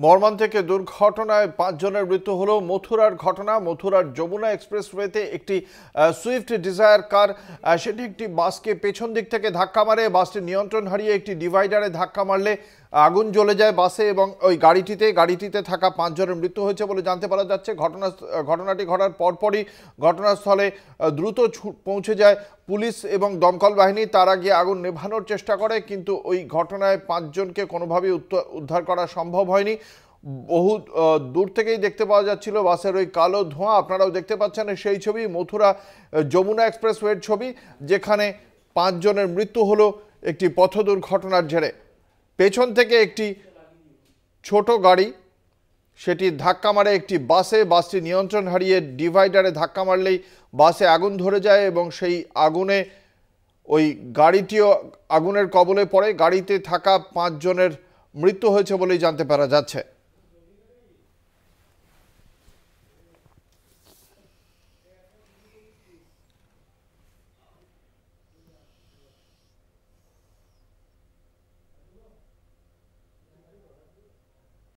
মর্মান্তিক দুর্ঘটনায় ৫ জনের মৃত্যু হলো। মথুরার ঘটনা। মথুরার যমুনা এক্সপ্রেসওয়েতে একটি সুইফট ডিজায়ার কার সেটি একটি বাসকে পেছন দিক থেকে ধাক্কা মারে। বাসটি নিয়ন্ত্রণ হারিয়ে একটি ডিভাইডারে ধাক্কা মারলে আগুন জ্বলে যায় বাসে এবং ওই গাড়িটিতে থাকা ৫ জনের মৃত্যু হয়েছে বলে জানতে পারা যাচ্ছে। ঘটনাটি ঘটার পরপরই ঘটনাস্থলে দ্রুত পৌঁছে যায় পুলিশ এবং দমকল বাহিনী। তারা গিয়ে আগুন নেভানোর চেষ্টা করে, কিন্তু ওই ঘটনায় ৫ জনকে কোনোভাবেই উদ্ধার করা সম্ভব হয়নি। বহু দূর থেকেই দেখতে পাওয়া যাচ্ছিল বাসের ওই কালো ধোঁয়া। আপনারাও দেখতে পাচ্ছেন সেই ছবি, মথুরা যমুনা এক্সপ্রেসওয়ের ছবি, যেখানে ৫ জনের মৃত্যু হলো একটি পথ দুর্ঘটনার জেরে। পেছন থেকে একটি ছোট গাড়ি সেটি ধাক্কা মারে একটি বাসটি নিয়ন্ত্রণ হারিয়ে ডিভাইডারে ধাক্কা মারলেই বাসে আগুন ধরে যায় এবং সেই আগুনে ওই গাড়িটিও আগুনের কবলে পড়ে। গাড়িতে থাকা ৫ জনের মৃত্যু হয়েছে বলেই জানতে পারা যাচ্ছে।